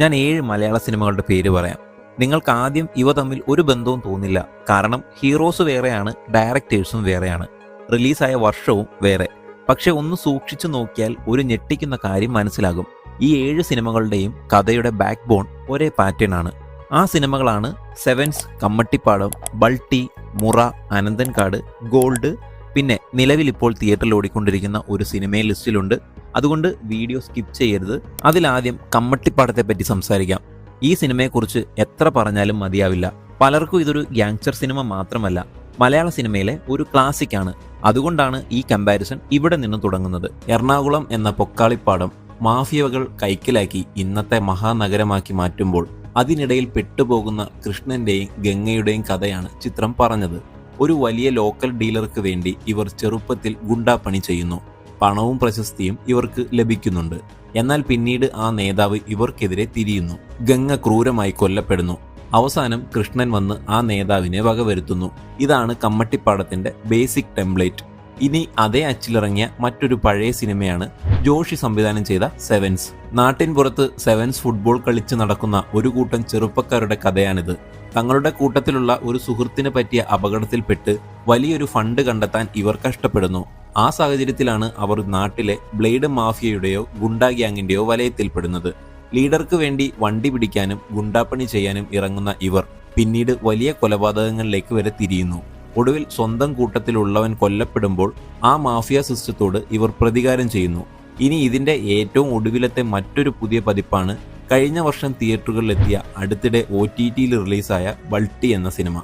ഞാൻ 7 മലയാള സിനിമകളുടെ പേര് പറയാം. നിങ്ങൾക്ക് ആദ്യം ഇവ തമ്മിൽ ഒരു ബന്ധവും തോന്നില്ല. കാരണം ഹീറോസ് വേറെയാണ്, ഡയറക്ടേഴ്സും വേറെയാണ്, റിലീസായ വർഷവും വേറെ. പക്ഷെ ഒന്ന് സൂക്ഷിച്ചു നോക്കിയാൽ ഒരു ഞെട്ടിക്കുന്ന കാര്യം മനസ്സിലാകും. ഈ 7 സിനിമകളുടെയും കഥയുടെ ബാക്ക് ബോൺ ഒരേ പാറ്റേൺ ആണ്. ആ സിനിമകളാണ് സെവൻസ്, കമ്മട്ടിപ്പാടം, ബൾട്ടി, മുറ, അനന്തൻകാട്, ഗോൾഡ്. പിന്നെ നിലവിൽ ഇപ്പോൾ തിയേറ്ററിൽ ഓടിക്കൊണ്ടിരിക്കുന്ന ഒരു സിനിമയെ ലിസ്റ്റിലുണ്ട്. അതുകൊണ്ട് വീഡിയോ സ്കിപ്പ് ചെയ്യരുത്. അതിലാദ്യം കമ്മട്ടിപ്പാടത്തെ പറ്റി സംസാരിക്കാം. ഈ സിനിമയെക്കുറിച്ച് എത്ര പറഞ്ഞാലും മതിയാവില്ല. പലർക്കും ഇതൊരു ഗ്യാങ്സ്റ്റർ സിനിമ മാത്രമല്ല, മലയാള സിനിമയിലെ ഒരു ക്ലാസിക്കാണ്. അതുകൊണ്ടാണ് ഈ കമ്പാരിസൺ ഇവിടെ നിന്ന് തുടങ്ങുന്നത്. എറണാകുളം എന്ന പൊക്കാളിപ്പാടം മാഫിയകൾ കൈക്കലാക്കി ഇന്നത്തെ മഹാനഗരമാക്കി മാറ്റുമ്പോൾ അതിനിടയിൽ പെട്ടുപോകുന്ന കൃഷ്ണന്റെയും ഗംഗയുടെയും കഥയാണ് ചിത്രം പറഞ്ഞത്. ഒരു വലിയ ലോക്കൽ ഡീലർക്ക് വേണ്ടി ഇവർ ചെറുപ്പത്തിൽ ഗുണ്ടാപ്പണി ചെയ്യുന്നു. പണവും പ്രശസ്തിയും ഇവർക്ക് ലഭിക്കുന്നുണ്ട്. എന്നാൽ പിന്നീട് ആ നേതാവ് ഇവർക്കെതിരെ തിരിയുന്നു. ഗംഗ ക്രൂരമായി കൊല്ലപ്പെടുന്നു. അവസാനം കൃഷ്ണൻ വന്ന് ആ നേതാവിനെ വകവരുത്തുന്നു. ഇതാണ് കമ്മട്ടിപ്പാടത്തിന്റെ ബേസിക് ടെംപ്ലേറ്റ്. ഇനി അതേ അച്ചിലിറങ്ങിയ മറ്റൊരു പഴയ സിനിമയാണ് ജോഷി സംവിധാനം ചെയ്ത സെവൻസ്. നാട്ടിൻ പുറത്ത് സെവൻസ് ഫുട്ബോൾ കളിച്ച് നടക്കുന്ന ഒരു കൂട്ടം ചെറുപ്പക്കാരുടെ കഥയാണിത്. തങ്ങളുടെ കൂട്ടത്തിലുള്ള ഒരു സുഹൃത്തിനെ പറ്റിയ അപകടത്തിൽപ്പെട്ട് വലിയൊരു ഫണ്ട് കണ്ടെത്താൻ ഇവർ കഷ്ടപ്പെടുന്നു. ആ സാഹചര്യത്തിലാണ് അവർ നാട്ടിലെ ബ്ലേഡ് മാഫിയയുടെയോ ഗുണ്ടാ ഗ്യാങ്ങിന്റെയോ വലയത്തിൽപ്പെടുന്നത്. ലീഡർക്ക് വേണ്ടി വണ്ടി പിടിക്കാനും ഗുണ്ടാപ്പണി ചെയ്യാനും ഇറങ്ങുന്ന ഇവർ പിന്നീട് വലിയ കൊലപാതകങ്ങളിലേക്ക് വരെ തിരിയുന്നു. ഒടുവിൽ സ്വന്തം കൂട്ടത്തിലുള്ളവൻ കൊല്ലപ്പെടുമ്പോൾ ആ മാഫിയ സിസ്റ്റത്തോട് ഇവർ പ്രതികാരം ചെയ്യുന്നു. ഇനി ഇതിന്റെ ഏറ്റവും ഒടുവിലത്തെ മറ്റൊരു പുതിയ പതിപ്പാണ് കഴിഞ്ഞ വർഷം തിയേറ്ററുകളിലെത്തിയ, അടുത്തിടെ OTTയിൽ റിലീസായ ബൾട്ടി എന്ന സിനിമ.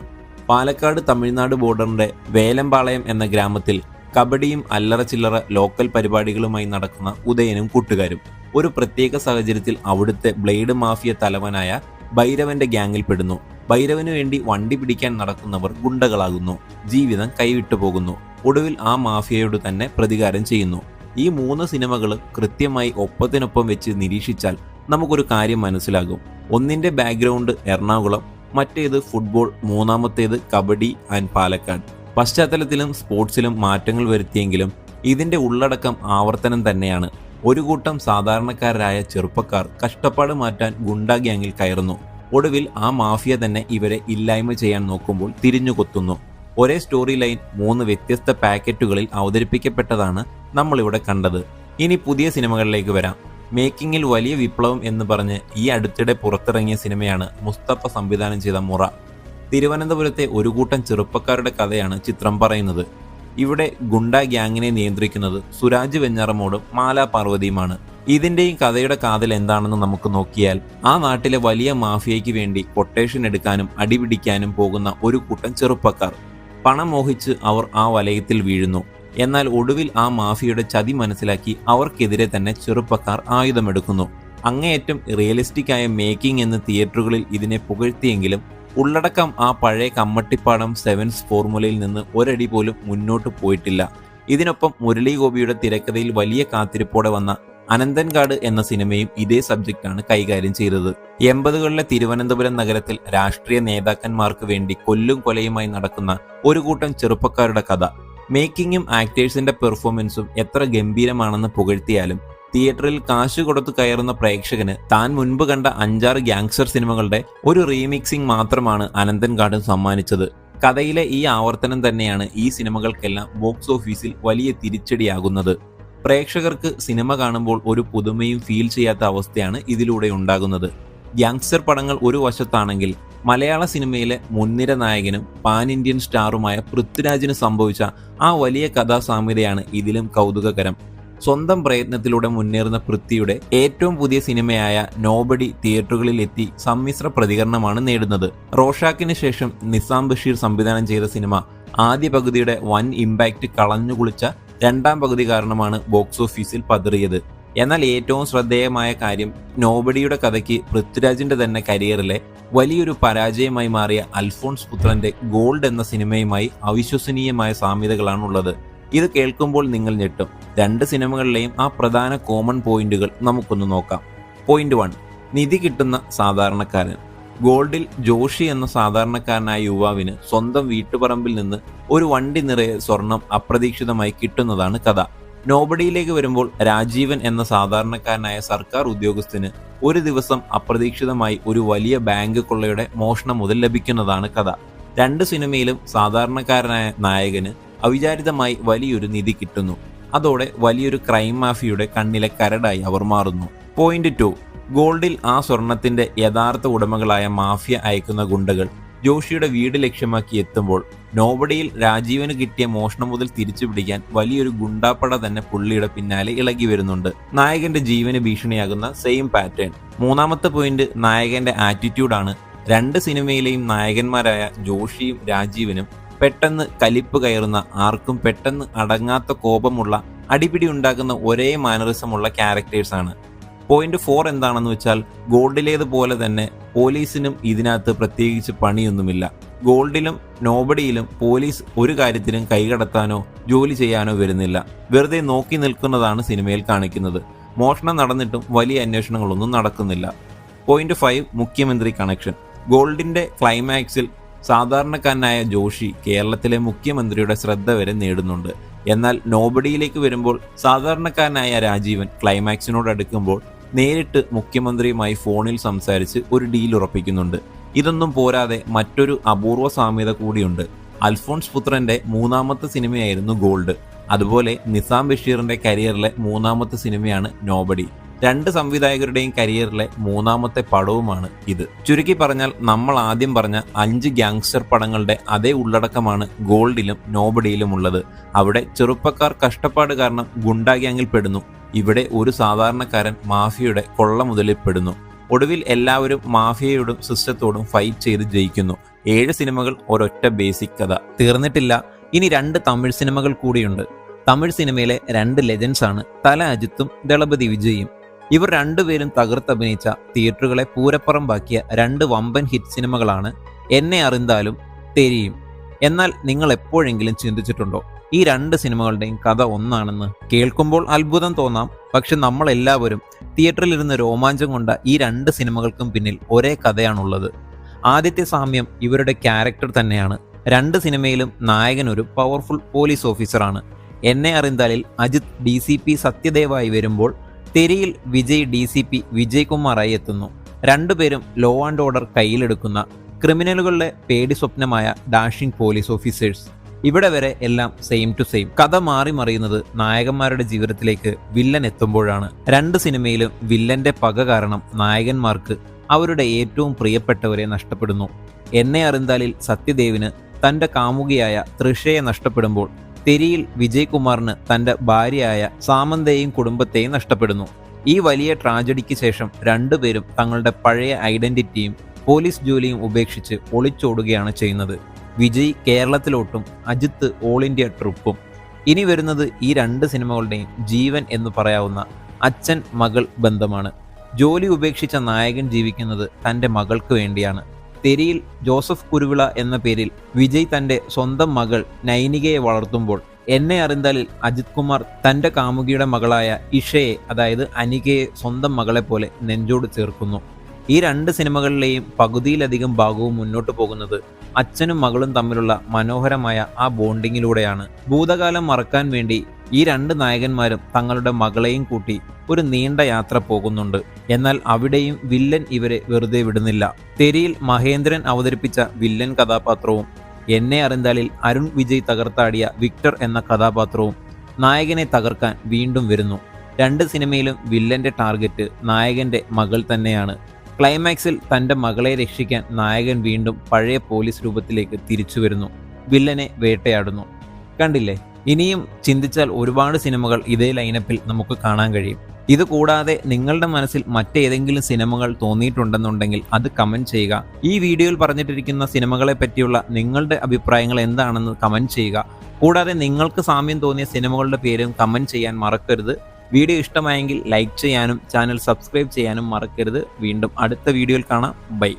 പാലക്കാട് തമിഴ്നാട് ബോർഡറിന്റെ വേലമ്പാളയം എന്ന ഗ്രാമത്തിൽ കബഡിയും അല്ലറ ചില്ലറ ലോക്കൽ പരിപാടികളുമായി നടക്കുന്ന ഉദയനും കൂട്ടുകാരും ഒരു പ്രത്യേക സാഹചര്യത്തിൽ അവിടുത്തെ ബ്ലേഡ് മാഫിയ തലവനായ ഭൈരവന്റെ ഗ്യാങ്ങിൽപ്പെടുന്നു. ഭൈരവന് വേണ്ടി വണ്ടി പിടിക്കാൻ നടക്കുന്നവർ ഗുണ്ടകളാകുന്നു. ജീവിതം കൈവിട്ടു പോകുന്നു. ഒടുവിൽ ആ മാഫിയയോട് തന്നെ പ്രതികാരം ചെയ്യുന്നു. ഈ 3 സിനിമകൾ കൃത്യമായി ഒപ്പത്തിനൊപ്പം വെച്ച് നിരീക്ഷിച്ചാൽ നമുക്കൊരു കാര്യം മനസ്സിലാകും. ഒന്നിന്റെ ബാക്ക്ഗ്രൗണ്ട് എറണാകുളം, മറ്റേത് ഫുട്ബോൾ, മൂന്നാമത്തേത് കബഡി ആൻഡ് പാലക്കാട്. പശ്ചാത്തലത്തിലും സ്പോർട്സിലും മാറ്റങ്ങൾ വരുത്തിയെങ്കിലും ഇതിന്റെ ഉള്ളടക്കം ആവർത്തനം തന്നെയാണ്. ഒരു കൂട്ടം സാധാരണക്കാരായ ചെറുപ്പക്കാർ കഷ്ടപ്പാട് മാറ്റാൻ ഗുണ്ടാ ഗ്യാങ്ങിൽ കയറുന്നു. ഒടുവിൽ ആ മാഫിയ തന്നെ ഇവരെ ഇല്ലായ്മ ചെയ്യാൻ നോക്കുമ്പോൾ തിരിഞ്ഞുകൊത്തുന്നു. ഒരേ സ്റ്റോറി ലൈൻ 3 വ്യത്യസ്ത പാക്കറ്റുകളിൽ അവതരിപ്പിക്കപ്പെട്ടതാണ് നമ്മളിവിടെ കണ്ടത്. ഇനി പുതിയ സിനിമകളിലേക്ക് വരാം. മേക്കിങ്ങിൽ വലിയ വിപ്ലവം എന്ന് പറഞ്ഞ് ഈ അടുത്തിടെ പുറത്തിറങ്ങിയ സിനിമയാണ് മുസ്തഫ സംവിധാനം ചെയ്ത മുറ. തിരുവനന്തപുരത്തെ ഒരു കൂട്ടം ചെറുപ്പക്കാരുടെ കഥയാണ് ചിത്രം പറയുന്നത്. ഇവിടെ ഗുണ്ടാ ഗ്യാങ്ങിനെ നിയന്ത്രിക്കുന്നത് സുരാജ് വെഞ്ഞാറമൂടും മാലാ പാർവതിയുമാണ്. ഇതിന്റെയും കഥയുടെ കാതൽ എന്താണെന്ന് നമുക്ക് നോക്കിയാൽ, ആ നാട്ടിലെ വലിയ മാഫിയയ്ക്ക് വേണ്ടി കൊട്ടേഷൻ എടുക്കാനും അടിപിടിക്കാനും പോകുന്ന ഒരു കൂട്ടം ചെറുപ്പക്കാർ. പണം മോഹിച്ച് അവർ ആ വലയത്തിൽ വീഴുന്നു. എന്നാൽ ഒടുവിൽ ആ മാഫിയയുടെ ചതി മനസ്സിലാക്കി അവർക്കെതിരെ തന്നെ ചെറുപ്പക്കാർ ആയുധമെടുക്കുന്നു. അങ്ങേയറ്റം റിയലിസ്റ്റിക് ആയ മേക്കിംഗ് എന്ന് തിയേറ്ററുകളിൽ ഇതിനെ പുകഴ്ത്തിയെങ്കിലും ഉള്ളടക്കം ആ പഴയ കമ്മട്ടിപ്പാടം സെവൻസ് ഫോർമുലയിൽ നിന്ന് ഒരടി പോലും മുന്നോട്ട് പോയിട്ടില്ല. ഇതിനൊപ്പം മുരളി ഗോപിയുടെ തിരക്കഥയിൽ വലിയ കാത്തിരിപ്പോടെ വന്ന അനന്തൻകാട് എന്ന സിനിമയും ഇതേ സബ്ജക്റ്റാണ് കൈകാര്യം ചെയ്തത്. 80കളിലെ തിരുവനന്തപുരം നഗരത്തിൽ രാഷ്ട്രീയ നേതാക്കന്മാർക്ക് വേണ്ടി കൊല്ലും കൊലയുമായി നടക്കുന്ന ഒരു കൂട്ടം ചെറുപ്പക്കാരുടെ കഥ. മേക്കിങ്ങും ആക്ടേഴ്സിന്റെ പെർഫോമൻസും എത്ര ഗംഭീരമാണെന്ന് പുകഴ്ത്തിയാലും തിയേറ്ററിൽ കാശ് കൊടുത്ത് കയറുന്ന പ്രേക്ഷകന് താൻ മുൻപ് കണ്ട 5-6 ഗ്യാങ്സ്റ്റർ സിനിമകളുടെ ഒരു റീമിക്സിംഗ് മാത്രമാണ് അനന്തൻകാട് സമ്മാനിച്ചത്. കഥയിലെ ഈ ആവർത്തനം തന്നെയാണ് ഈ സിനിമകൾക്കെല്ലാം ബോക്സ് ഓഫീസിൽ വലിയ തിരിച്ചടിയാകുന്നത്. പ്രേക്ഷകർക്ക് സിനിമ കാണുമ്പോൾ ഒരു പുതുമയും ഫീൽ ചെയ്യാത്ത അവസ്ഥയാണ് ഇതിലൂടെ ഉണ്ടാകുന്നത്. ഗ്യാങ്സ്റ്റർ പടങ്ങൾ ഒരു വശത്താണെങ്കിൽ മലയാള സിനിമയിലെ മുൻനിര നായകനും പാൻ ഇന്ത്യൻ സ്റ്റാറുമായ പൃഥ്വിരാജിന് സംഭവിച്ച ആ വലിയ കഥാസാമ്യതയാണ് ഇതിലും കൗതുകകരം. സ്വന്തം പ്രയത്നത്തിലൂടെ മുന്നേറുന്ന പൃഥ്വിയുടെ ഏറ്റവും പുതിയ സിനിമയായ നോബഡി തിയേറ്ററുകളിൽ എത്തി സമ്മിശ്ര പ്രതികരണമാണ് നേടുന്നത്. റോഷാക്കിന് ശേഷം നിസാം ബഷീർ സംവിധാനം ചെയ്ത സിനിമ ആദ്യ പകുതിയുടെ വൻ ഇമ്പാക്റ്റ് കളഞ്ഞുകുളിച്ച രണ്ടാം പകുതി കാരണമാണ് ബോക്സ് ഓഫീസിൽ പതറിയത്. എന്നാൽ ഏറ്റവും ശ്രദ്ധേയമായ കാര്യം, നോബഡിയുടെ കഥയ്ക്ക് പൃഥ്വിരാജിന്റെ തന്നെ കരിയറിലെ വലിയൊരു പരാജയമായി മാറിയ അൽഫോൺസ് പുത്രന്റെ ഗോൾഡ് എന്ന സിനിമയുമായി അവിശ്വസനീയമായ സാമ്യതകളാണുള്ളത്. ഇത് കേൾക്കുമ്പോൾ നിങ്ങൾ ഞെട്ടും. 2 സിനിമകളിലെയും ആ പ്രധാന കോമൺ പോയിന്റുകൾ നമുക്കൊന്ന് നോക്കാം. പോയിന്റ് 1, നിധി കിട്ടുന്ന സാധാരണക്കാരൻ. ഗോൾഡിൽ ജോഷി എന്ന സാധാരണക്കാരനായ യുവാവിന് സ്വന്തം വീട്ടുപറമ്പിൽ നിന്ന് ഒരു വണ്ടി നിറയെ സ്വർണം അപ്രതീക്ഷിതമായി കിട്ടുന്നതാണ് കഥ. നോബഡിയിലേക്ക് വരുമ്പോൾ രാജീവൻ എന്ന സാധാരണക്കാരനായ സർക്കാർ ഉദ്യോഗസ്ഥന് ഒരു ദിവസം അപ്രതീക്ഷിതമായി ഒരു വലിയ ബാങ്ക് കൊള്ളയുടെ മോഷണം മുതൽ ലഭിക്കുന്നതാണ് കഥ. രണ്ട് സിനിമയിലും സാധാരണക്കാരനായ നായകന് അവിചാരിതമായി വലിയൊരു നിധി കിട്ടുന്നു. അതോടെ വലിയൊരു ക്രൈം മാഫിയയുടെ കണ്ണിലെ കരടായി അവർ മാറുന്നു. പോയിന്റ് 2. ഗോൾഡിൽ ആ സ്വർണത്തിന്റെ യഥാർത്ഥ ഉടമകളായ മാഫിയ അയക്കുന്ന ഗുണ്ടകൾ ജോഷിയുടെ വീട് ലക്ഷ്യമാക്കി എത്തുമ്പോൾ നോബഡിയിൽ രാജീവന് കിട്ടിയ മോഷണം മുതൽ തിരിച്ചു പിടിക്കാൻ വലിയൊരു ഗുണ്ടാപ്പട തന്നെ പുള്ളിയുടെ പിന്നാലെ ഇളകി വരുന്നുണ്ട്. നായകന്റെ ജീവന് ഭീഷണിയാകുന്ന സെയിം പാറ്റേൺ. മൂന്നാമത്തെ പോയിന്റ് നായകന്റെ ആറ്റിറ്റ്യൂഡാണ്. രണ്ട് സിനിമയിലെയും നായകന്മാരായ ജോഷിയും രാജീവനും പെട്ടെന്ന് കലിപ്പ് കയറുന്ന, ആർക്കും പെട്ടെന്ന് അടങ്ങാത്ത കോപമുള്ള, അടിപിടി ഉണ്ടാക്കുന്ന ഒരേ മാനറിസമുള്ള ക്യാരക്ടേഴ്സാണ്. പോയിന്റ് 4 എന്താണെന്ന് വെച്ചാൽ ഗോൾഡിലേതുപോലെ തന്നെ പോലീസിനും ഇതിനകത്ത് പ്രത്യേകിച്ച് പണിയൊന്നുമില്ല. ഗോൾഡിലും നോബഡിയിലും പോലീസ് ഒരു കാര്യത്തിനും കൈകടത്താനോ ജോലി ചെയ്യാനോ വരുന്നില്ല. വെറുതെ നോക്കി നിൽക്കുന്നതാണ് സിനിമയിൽ കാണിക്കുന്നത്. മോഷണം നടന്നിട്ടും വലിയ അന്വേഷണങ്ങളൊന്നും നടക്കുന്നില്ല. പോയിന്റ് 5 മുഖ്യമന്ത്രി കണക്ഷൻ. ഗോൾഡിന്റെ ക്ലൈമാക്സിൽ സാധാരണക്കാരനായ ജോഷി കേരളത്തിലെ മുഖ്യമന്ത്രിയുടെ ശ്രദ്ധ വരെ നേടുന്നുണ്ട്. എന്നാൽ നോബഡിയിലേക്ക് വരുമ്പോൾ സാധാരണക്കാരനായ രാജീവൻ ക്ലൈമാക്സിനോട് അടുക്കുമ്പോൾ നേരിട്ട് മുഖ്യമന്ത്രിയുമായി ഫോണിൽ സംസാരിച്ച് ഒരു ഡീൽ ഉറപ്പിക്കുന്നുണ്ട്. ഇതൊന്നും പോരാതെ മറ്റൊരു അപൂർവ സാമ്യത കൂടിയുണ്ട്. അൽഫോൺസ് പുത്രന്റെ മൂന്നാമത്തെ സിനിമയായിരുന്നു ഗോൾഡ്. അതുപോലെ നിസാം ബഷീറിന്റെ കരിയറിലെ മൂന്നാമത്തെ സിനിമയാണ് നോബഡി. രണ്ട് സംവിധായകരുടെയും കരിയറിലെ മൂന്നാമത്തെ പടവുമാണ് ഇത്. ചുരുക്കി പറഞ്ഞാൽ നമ്മൾ ആദ്യം പറഞ്ഞ 5 ഗ്യാങ്സ്റ്റർ പടങ്ങളുടെ അതേ ഉള്ളടക്കമാണ് ഗോൾഡിലും നോബഡിയിലും ഉള്ളത്. അവിടെ ചെറുപ്പക്കാർ കഷ്ടപ്പാട് കാരണം ഗുണ്ടാ ഗ്യാങ്ങിൽ പെടുന്നു. ഇവിടെ ഒരു സാധാരണക്കാരൻ മാഫിയയുടെ കൊള്ള മുതലിൽ പെടുന്നു. ഒടുവിൽ എല്ലാവരും മാഫിയയോടും സിസ്റ്റത്തോടും ഫൈറ്റ് ചെയ്ത് ജയിക്കുന്നു. 7 സിനിമകൾ, ഒരൊറ്റ ബേസിക് കഥ. തീർന്നിട്ടില്ല. ഇനി 2 തമിഴ് സിനിമകൾ കൂടിയുണ്ട്. തമിഴ് സിനിമയിലെ 2 ലെജൻസ് ആണ് തല അജിത്തും ദളപതി വിജയും. ഇവർ രണ്ടുപേരും തകർത്തഭിനയിച്ച, തിയേറ്ററുകളെ പൂരപ്പറമ്പാക്കിയ 2 വമ്പൻ ഹിറ്റ് സിനിമകളാണ് എന്നെ അറിந்தாലും തെരിയും. എന്നാൽ നിങ്ങൾ എപ്പോഴെങ്കിലും ചിന്തിച്ചിട്ടുണ്ടോ ഈ 2 സിനിമകളുടെയും കഥ ഒന്നാണെന്ന്? കേൾക്കുമ്പോൾ അത്ഭുതം തോന്നാം, പക്ഷെ നമ്മളെല്ലാവരും തിയേറ്ററിലിരുന്ന് രോമാഞ്ചം കൊണ്ട ഈ 2 സിനിമകൾക്കും പിന്നിൽ ഒരേ കഥയാണുള്ളത്. ആദ്യത്തെ സാമ്യം ഇവരുടെ ക്യാരക്ടർ തന്നെയാണ്. 2 സിനിമയിലും നായകൻ ഒരു പവർഫുൾ പോലീസ് ഓഫീസറാണ്. എന്നെ അറിந்தாലിൽ അജിത് DCP സത്യദേവായി വരുമ്പോൾ തെരിയിൽ വിജയ് DCP വിജയ് കുമാറായി എത്തുന്നു. രണ്ടുപേരും ലോ ആൻഡ് ഓർഡർ കയ്യിലെടുക്കുന്ന, ക്രിമിനലുകളുടെ പേടി സ്വപ്നമായ ഡാഷിംഗ് പോലീസ് ഓഫീസേഴ്സ്. ഇവിടെ വരെ എല്ലാം സെയിം ടു സെയിം. കഥ മാറി മറിയുന്നത് നായകന്മാരുടെ ജീവിതത്തിലേക്ക് വില്ലൻ എത്തുമ്പോഴാണ്. 2 സിനിമയിലും വില്ലന്റെ പക കാരണം നായകന്മാർക്ക് അവരുടെ ഏറ്റവും പ്രിയപ്പെട്ടവരെ നഷ്ടപ്പെടുന്നു. എന്നെ അറിந்தாലിൽ സത്യദേവിന് തന്റെ കാമുകിയായ തൃഷയെ നഷ്ടപ്പെടുമ്പോൾ തെരിയിൽ വിജയ് കുമാറിന് തന്റെ ഭാര്യയായ സാമന്തയെയും കുടുംബത്തെയും നഷ്ടപ്പെടുന്നു. ഈ വലിയ ട്രാജഡിക്ക് ശേഷം രണ്ടുപേരും തങ്ങളുടെ പഴയ ഐഡന്റിറ്റിയും പോലീസ് ജോലിയും ഉപേക്ഷിച്ച് ഒളിച്ചോടുകയാണ് ചെയ്യുന്നത്. വിജയ് കേരളത്തിലോട്ടും അജിത്ത് ഓൾ ഇന്ത്യ ട്രിപ്പും. ഇനി വരുന്നത് ഈ 2 സിനിമകളുടെയും ജീവൻ എന്ന് പറയാവുന്ന അച്ഛൻ മകൾ ബന്ധമാണ്. ജോലി ഉപേക്ഷിച്ച നായകൻ ജീവിക്കുന്നത് തൻ്റെ മകൾക്ക് വേണ്ടിയാണ്. തെരിയിൽ ജോസഫ് കുരുവിള എന്ന പേരിൽ വിജയ് തൻ്റെ സ്വന്തം മകൾ നൈനികയെ വളർത്തുമ്പോൾ എന്നെ അറിந்தாലിൽ അജിത് കുമാർ തൻ്റെ കാമുകിയുടെ മകളായ ഇഷയെ, അതായത് അനികയെ സ്വന്തം മകളെ പോലെ നെഞ്ചോട് ചേർക്കുന്നു. ഈ 2 സിനിമകളിലെയും പകുതിയിലധികം ഭാഗവും മുന്നോട്ട് പോകുന്നത് അച്ഛനും മകളും തമ്മിലുള്ള മനോഹരമായ ആ ബോണ്ടിങ്ങിലൂടെയാണ്. ഭൂതകാലം മറക്കാൻ വേണ്ടി ഈ 2 നായകന്മാരും തങ്ങളുടെ മകളെയും കൂട്ടി ഒരു നീണ്ട യാത്ര പോകുന്നുണ്ട്. എന്നാൽ അവിടെയും വില്ലൻ ഇവരെ വെറുതെ വിടുന്നില്ല. തെരിയിൽ മഹേന്ദ്രൻ അവതരിപ്പിച്ച വില്ലൻ കഥാപാത്രവും എന്നെ അറിந்தாലിൽ അരുൺ വിജയ് തകർത്താടിയ വിക്ടർ എന്ന കഥാപാത്രവും നായകനെ തകർക്കാൻ വീണ്ടും വരുന്നു. 2 സിനിമയിലും വില്ലന്റെ ടാർഗറ്റ് നായകന്റെ മകൾ തന്നെയാണ്. ക്ലൈമാക്സിൽ തൻ്റെ മകളെ രക്ഷിക്കാൻ നായകൻ വീണ്ടും പഴയ പോലീസ് രൂപത്തിലേക്ക് തിരിച്ചു വരുന്നു. വില്ലനെ വേട്ടയാടുന്നു. കണ്ടില്ലേ? ഇനിയും ചിന്തിച്ചാൽ ഒരുപാട് സിനിമകൾ ഇതേ ലൈനപ്പിൽ നമുക്ക് കാണാൻ കഴിയും. ഇത് കൂടാതെ നിങ്ങളുടെ മനസ്സിൽ മറ്റേതെങ്കിലും സിനിമകൾ തോന്നിയിട്ടുണ്ടെന്നുണ്ടെങ്കിൽ അത് കമൻറ്റ് ചെയ്യുക. ഈ വീഡിയോയിൽ പറഞ്ഞിട്ടിരിക്കുന്ന സിനിമകളെ പറ്റിയുള്ള നിങ്ങളുടെ അഭിപ്രായങ്ങൾ എന്താണെന്ന് കമൻറ്റ് ചെയ്യുക. കൂടാതെ നിങ്ങൾക്ക് സാമ്യം തോന്നിയ സിനിമകളുടെ പേരും കമൻറ്റ് ചെയ്യാൻ മറക്കരുത്. വീഡിയോ ഇഷ്ടമായെങ്കിൽ ലൈക്ക് ചെയ്യാനും ചാനൽ സബ്സ്ക്രൈബ് ചെയ്യാനും മറക്കരുത്. വീണ്ടും അടുത്ത വീഡിയോയിൽ കാണാം. ബൈ.